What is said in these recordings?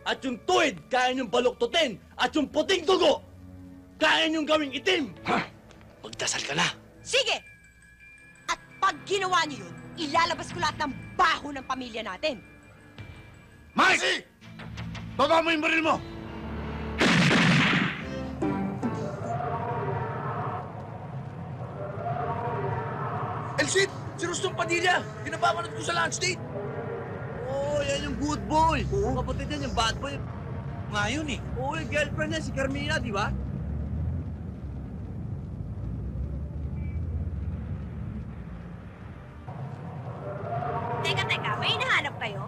At yung tuwid, kaya niyong baluktutin. At yung puting dugo, kaya niyong gawing itim. Ha? Magdasal ka na. Sige! At pag ginawa niyo yun, ilalabas ko lahat ng baho ng pamilya natin. Mike! Baba mo yung baril mo! Elsit! Si Rustong Padilla! Pinapapanood ko sa lunch date! Oo, yan yung good boy! Oo. Kapatid yan, yung bad boy. Ngayon eh. Oo, yung girlfriend niya, si Carmina, di ba? Teka, may hinahanap kayo?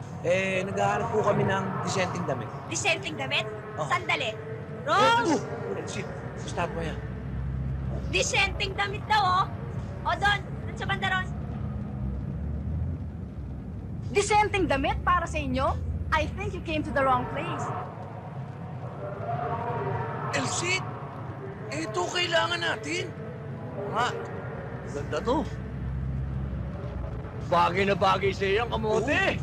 Naghahanap po kami ng dissenting damit. Dissenting damit? Oh. Sandali. Rose! Elsit, stop mo yan. Dissenting damit daw, oh. O, doon sa banda ron. Dissenting damit para sa inyo? I think you came to the wrong place. Elsit! Ito kailangan natin. Nga, ganda to. Bagay na bagay sa iyo ang kamote.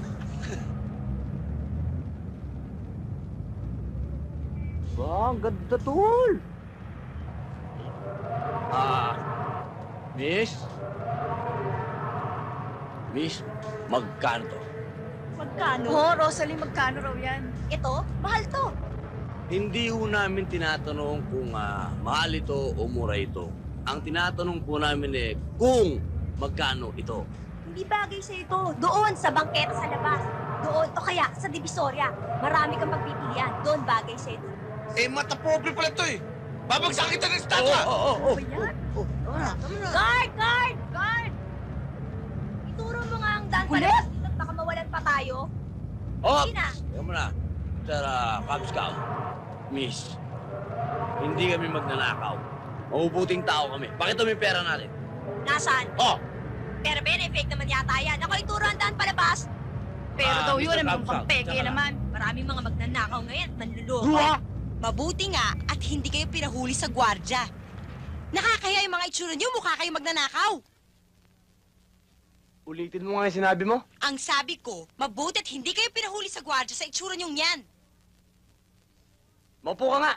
Ba, ang ganda tol. Miss? Miss, magkano to? Magkano? Oh, Rosalie, magkano raw yan? Ito? Mahal to. Hindi ho namin tinatanong kung mahal ito o mura ito. Ang tinatanong po namin kung magkano ito. Hindi bagay sa ito. Doon, sa bangketa sa labas. Doon, o kaya sa Divisoria. Marami kang pagpipilian. Doon bagay sa ito. Mata pobre pala ito eh. Babagsak kita ng statwa! Oo. Ano ba yan? Guard! Guard! Guard! Ituro mo nga ang daan Huli? palabas dito at baka mawalan pa tayo. Oh! Sige na. Teka mo na. Sir, Cub Scout. Miss, hindi kami magnanakaw. Mabubuting tao kami. Pakita mo yung pera natin. Nasaan? Oh! Pero fake naman yata yan. Ako ituro ang daan palabas. Pero daw yun, Mr. ang Cub Scout, pampeke tsaka lang. naman. Maraming mga magnanakaw ngayon at manluloko. Ruha! Mabuti nga at hindi kayo pinahuli sa gwardya. Nakakaya yung mga itsura niyo, mukha kayo magnanakaw. Ulitin mo nga yung sinabi mo. Ang sabi ko, mabuti at hindi kayo pinahuli sa gwardya sa itsura niyong yan. Maupo ka nga.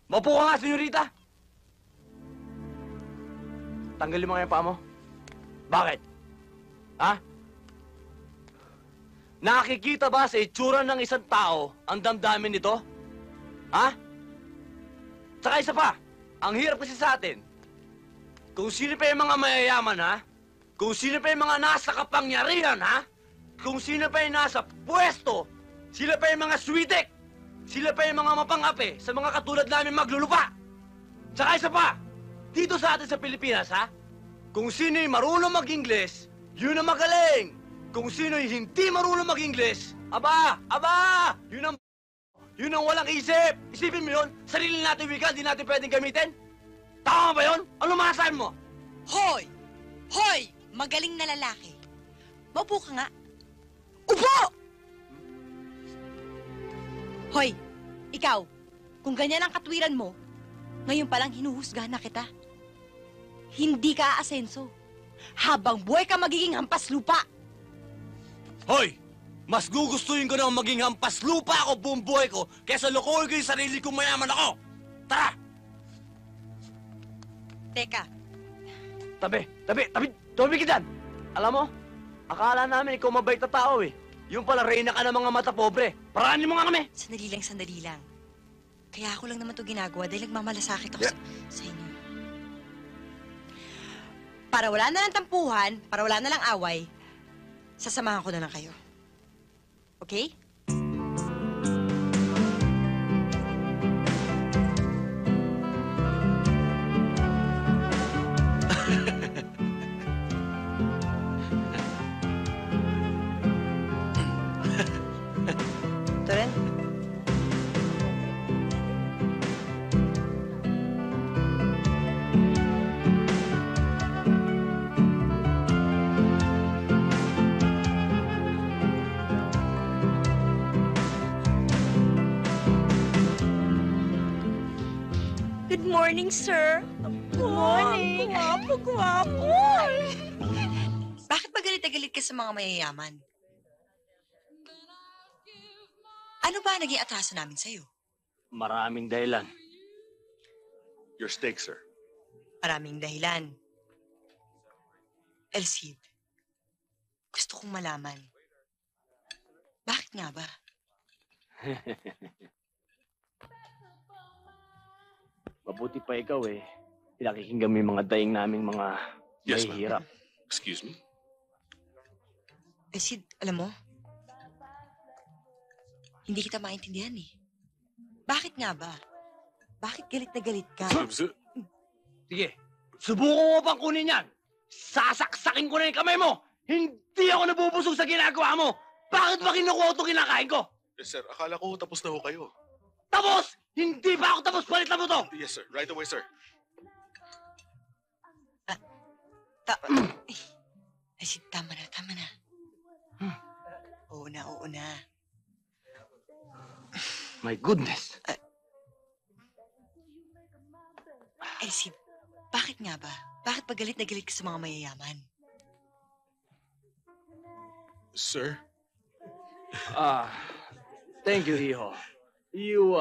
Maupo ka nga, senyorita. Tanggalin mo nga yung paa mo. Bakit? Ha? Nakikita ba sa itsura ng isang tao ang damdamin nito? Ha? Tsaka isa pa, ang hirap kasi sa atin, kung sino pa yung mga mayayaman, ha? Kung sino pa yung mga nasa kapangyarihan, ha? Kung sino pa yung nasa pwesto, sila pa yung mga switik, sila pa yung mga mapangapi sa mga katulad namin maglulupa. Tsaka isa pa, dito sa atin sa Pilipinas, ha? Kung sino yung marunong mag-Ingles, yun ang magaling. Kung sino yung hindi marunong mag-Ingles, aba, yun ang walang isip. Isipin mo yun, sarili natin wika, di natin pwedeng gamitin. Tama ba yun? Ano masasabi mo? Hoy! Hoy! Magaling na lalaki. Maupo ka nga. Upo! Hoy! Ikaw, kung ganyan ang katwiran mo, ngayon palang hinuhusgahan na kita. Hindi ka aasenso. Habang buhay ka magiging hampas lupa. Hoy! Mas gugustuhin ko na maging hampas lupa ako buong buhay ko kaysa lokohin ko yung sarili kong mayaman ako! Tara! Teka, Tabi ka dyan! Alam mo, akala namin ikaw mabait na tao eh. Yung pala, reyna ka ng mga mata pobre. Parahan mo nga kami! sandali lang. Kaya ako lang naman to ginagawa dahil nagmamalasakit ako sa inyo. Para wala na lang tampuhan, para wala na lang away, sasamahan ko na lang kayo. Okay? Ito rin? Good morning, sir. Good morning. Gwapo. Bakit ba galit na galit ka sa mga mayayaman? Ano ba naging atraso namin sa'yo? Maraming dahilan. Your steak, sir. Maraming dahilan. Elsie, gusto kong malaman. Bakit nga ba? Mabuti pa ikaw eh. Pinakikinggan mo yung mga daing naming mga Yes, ma'am. mahihirap. Excuse me? Elsie, alam mo? Hindi kita maintindihan eh. Bakit nga ba? Bakit galit na galit ka? Sige, subukan mo bang kunin yan? Sasaksakin ko na yung kamay mo! Hindi ako nabubusog sa ginagawa mo! Bakit ba kinukuha itong kinakain ko? Yes, sir. Akala ko tapos na ho kayo. Tapos! Hindi pa ako tapos! Palitan mo to! Yes, sir. Right away, sir. Elsie, tama na, tama na. Oo na, oo na. My goodness! Elsie, bakit nga ba? Bakit pa galit na galit ka sa mga mayayaman? Sir? Thank you, Hijo. You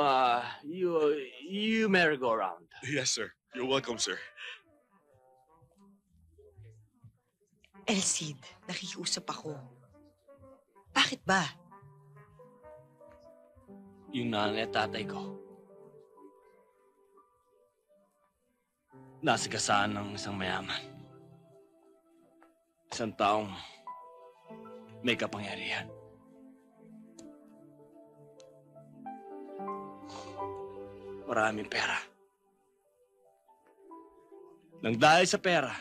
merry-go-round. Yes, sir. You're welcome, sir. Elsie, nakikiusap ako. Bakit ba? Yung nanay at tatay ko. Nasagasaan ng isang mayaman. Isang taong may kapangyarihan. Maraming pera. Nang dahil sa pera,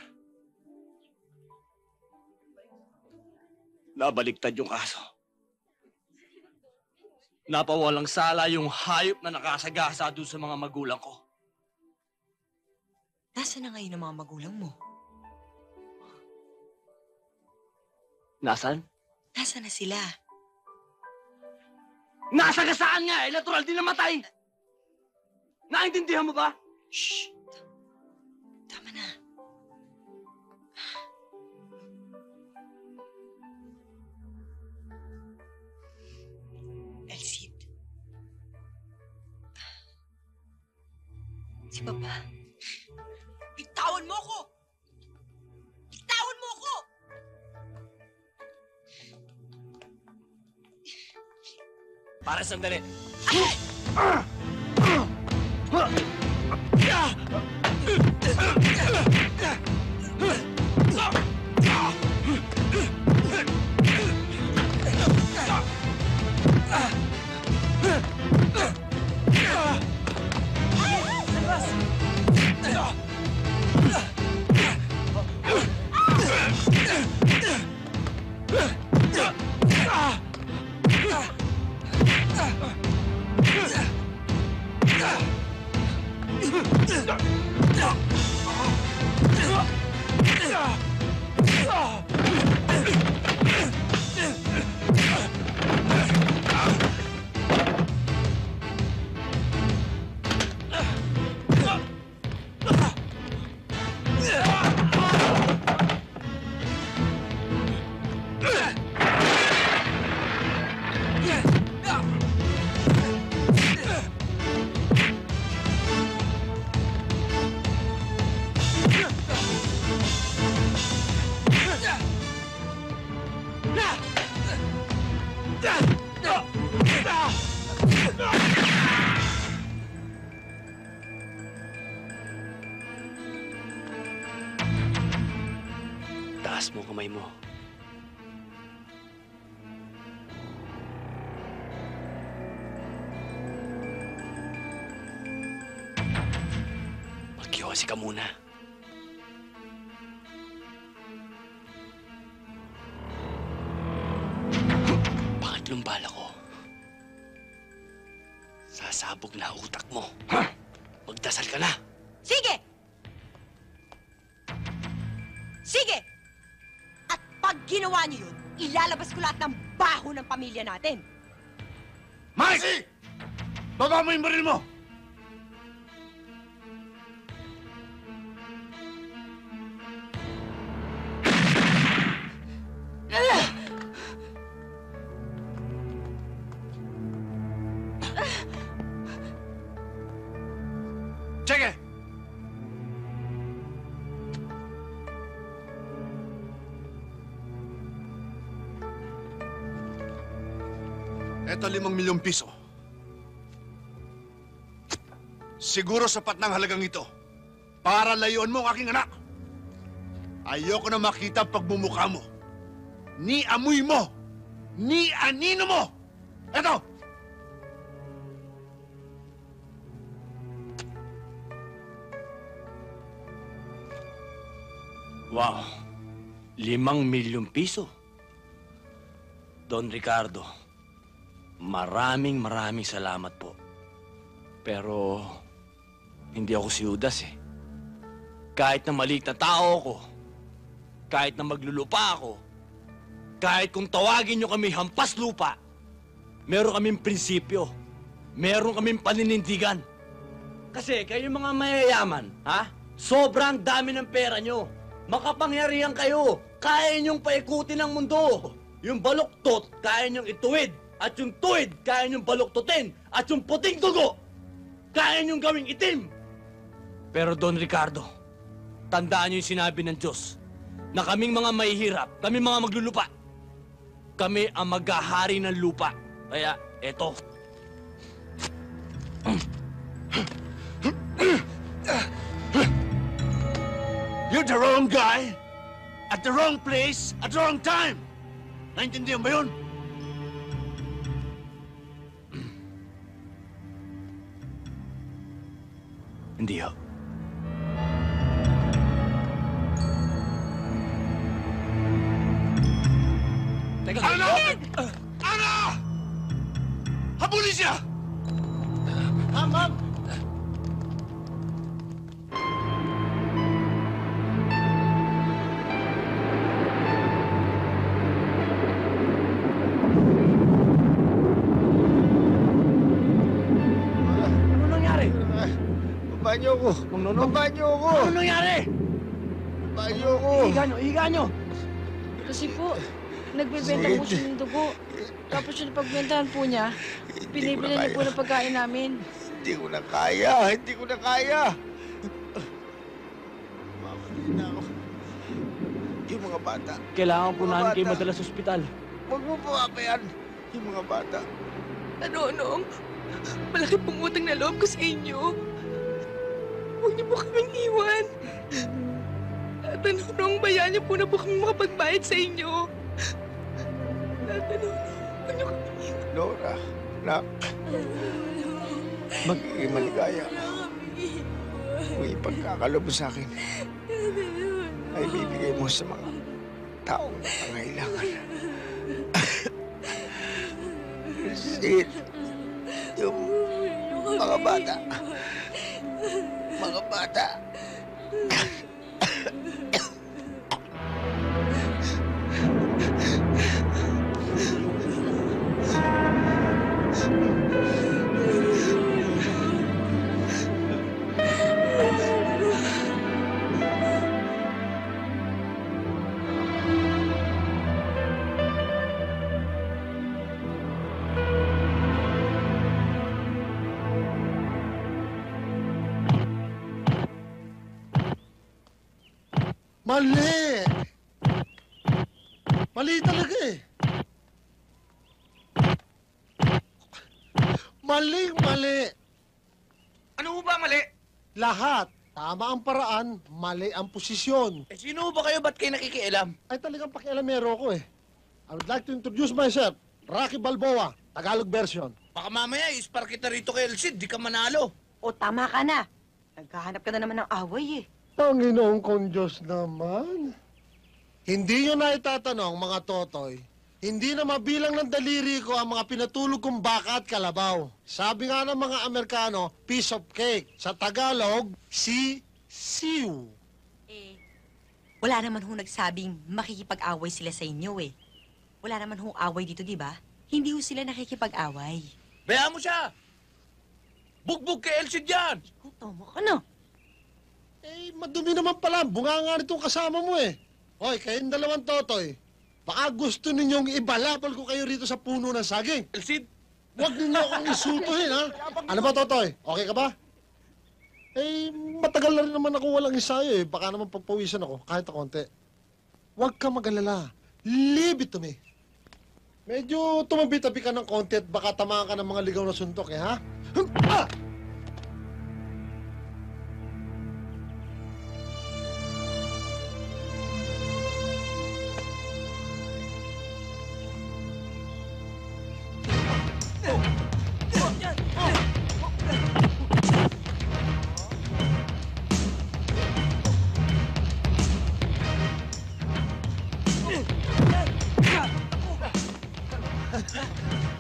nabaliktad yung kaso. Napawalang sala yung hayop na nakasagasa doon sa mga magulang ko. Nasaan na ngayon ang mga magulang mo? Nasaan? Nasaan na sila? Nasagasaan nga eh! Natural din namatay! Naintindihan mo ba? Shh! Tama na. Elsie. Si Papa. Bitawan mo ko! Bitawan mo ko! Para sandali. Taas mo kamay mo. Magkiwasi ka muna. Pangatlong bala ko. Sasabog na utak mo. Magdasal ka na. Sige! Sige! At pag ginawa niyo yun, ilalabas ko lahat ng baho ng pamilya natin. Mike! Baba mo yung baril mo! Sige! Eto 5 milyong piso. Siguro sapat ng halagang ito para layuan mo ang aking anak. Ayoko na makita ang pagmumukha mo. Ni amoy mo! Ni anino mo! Eto! Wow, 5 milyong piso. Don Ricardo, maraming salamat po. Pero, hindi ako si Judas eh. Kahit na maliit na tao ako, kahit na maglulupa ako, kahit kung tawagin nyo kami hampas lupa, meron kaming prinsipyo, meron kaming paninindigan. Kasi kayo mga mayayaman, ha? Sobrang dami ng pera nyo. Makapangyarihan kayo. Kaya nyong paikutin ang mundo. Yung baluktot, kaya nyong ituwid. At yung tuwid, kaya nyong baluktutin. At yung puting dugo, kaya nyong gawing itim. Pero Don Ricardo, tandaan nyo yung sinabi ng Diyos na kaming mga mahihirap, kaming mga maglulupa, kami ang maghahari ng lupa. Kaya, eto. You're the wrong guy, at the wrong place, at the wrong time. Naintindihan ba yun? Hindi ho. Teka, Ano? Ano? Habulin siya! Ma'am! ano nangyari? Baba niyo ako! Baba niyo ako! Ano nangyari? Baba niyo ako! Higa nyo! Kasi po, nagbebenta po siya ng dugo. Tapos yung pagbentahan po niya, pinibili niya po ng pagkain namin. Hindi ko na kaya! Hindi ko na kaya! Mamali na ako. Yung mga bata. Kailangan po Mga namin kayo bata. madala sa ospital. Huwag mo papabayaan. Yung mga bata. Nonong, malaki pong utang na loob ko sa inyo. Huwag niyo po kaming iwan. At Nonong, bayaan niyo po na po kami makapagbayad sa inyo. At Nonong, huwag niyo kaming iwan. Nora, nak. Magiging maligaya ako. Kung ipagkakalob mo sa akin, ay bibigay mo sa mga taong nangangailangan. Sid, yung mga bata. Mga bata. Mali! Mali talaga eh. Mali! Ano ba mali? Lahat. Tama ang paraan, mali ang posisyon. Eh, sino ba kayo? Ba't kayo nakikialam? Ay talagang pakialamero ko eh. I would like to introduce myself, Rocky Balboa, Tagalog version. Baka mamaya, ispar kita rito kay Elsid, di ka manalo. O tama ka na. Naghahanap ka na naman ng away eh. Panginoong kong Diyos naman. Hindi nyo na itatanong, mga totoy. Hindi na mabilang ng daliri ko ang mga pinatulog kong baka at kalabaw. Sabi nga ng mga Amerikano, piece of cake. Sa Tagalog, siu. Eh, wala naman ho nagsabing makikipag-away sila sa inyo eh. Wala naman ho away dito, di ba? Hindi ho sila nakikipag-away. Bayaan mo siya! Bugbog kay Elsid yan! Oh, tama ka na. Eh, madumi naman pala. Bunga nga nitong kasama mo eh. Hoy, kayong dalawang totoy. Baka gusto ninyong ibalabal ko kayo rito sa puno ng saging. Elsid, Huwag ninyo akong isutuhin, ha? Ano ba, Totoy? Okay ka ba? Eh, matagal na rin naman ako walang ensayo eh. Baka naman pagpawisan ako, kahit na konti. Huwag ka mag-alala. Leave it to me. Medyo tumabi-tabi ka ng konti at baka tamaan ka ng mga ligaw na suntok eh, ha? Ah!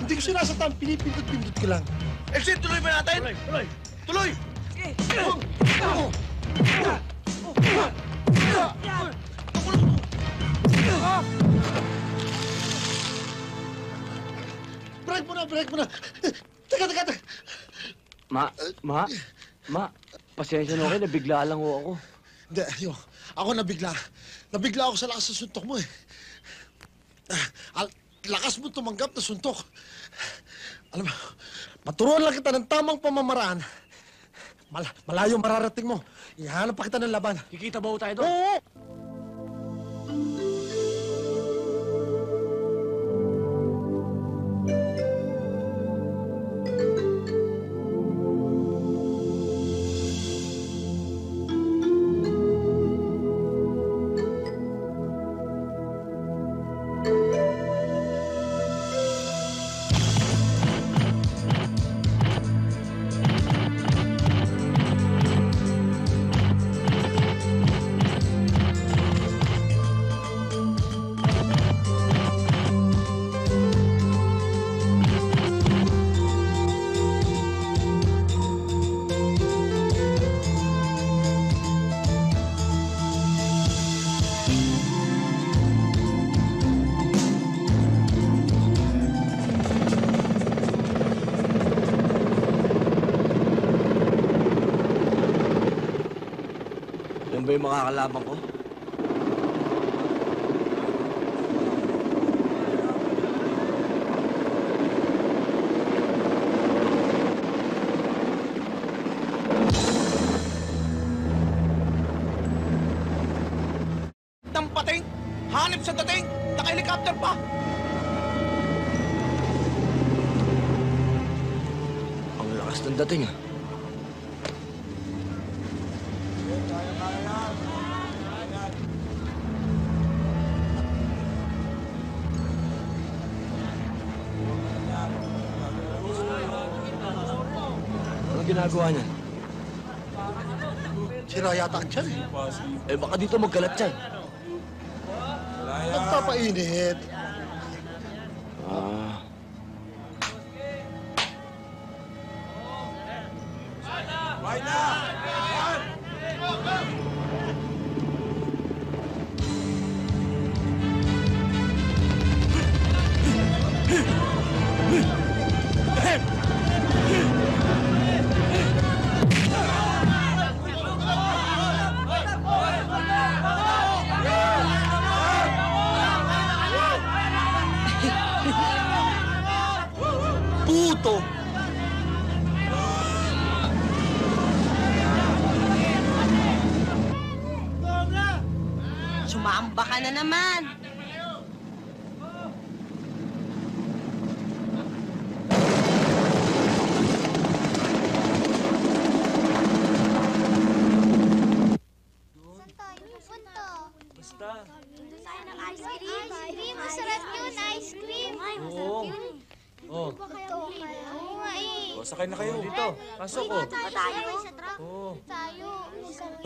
Hindi ko sinasaktan, pinipindot-pindot ko lang. Exit, tuloy ba natin? Tuloy! Tuloy! Break mo na, break mo na. Teka. Ma, pasensya na kayo, nabigla lang ho ako. Hindi, ako nabigla. Nabigla ako sa lakas ng suntok mo eh. Lakas mo tumanggap na suntok. Alam mo, maturuan lang kita ng tamang pamamaraan. Malayo mararating mo. Ihanap pa kita ng laban. Kikita ba ho tayo doon? Oo! Yan ba yung makakalaban ko? Ng pating! Hanip sa dating! Naka-helicopter pa! Ang lakas ng dating ah. Anong ginagawa niyan? Sira yata ang tiyan eh. Eh baka dito magkalat yan. Nagpapainit. Ah. Puto! Sumamba ka na naman. Saan tayo pupunta? Basta. Doon tayo ng ice cream. Ice cream, masarap yun, ice cream. Ay, masarap yun. Oh. Oo nga eh. O, sakay na kayo. Dito. Pasok ko. Ba tayo? Sa truck. Tayo.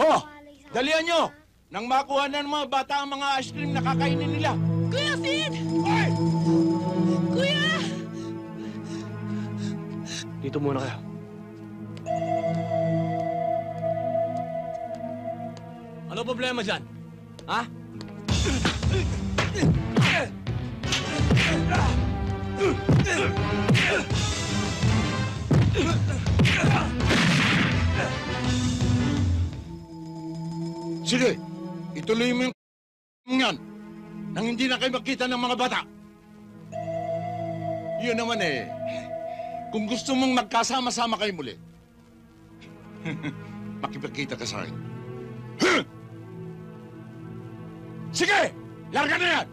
Ho! Dalian nyo! Nang makuha na ng mga bata ang mga ice cream na kakainin nila. Kuya Sid! Hoy! Kuya! Dito muna kayo. Ano problema dyan? Ha? Sige, ituloy mo yung yan nang hindi na kayo makita ng mga bata. Yun naman eh, kung gusto mong magkasama-sama kayo muli. makipagkita ka sa akin. Huh? Sige! Larga na yan!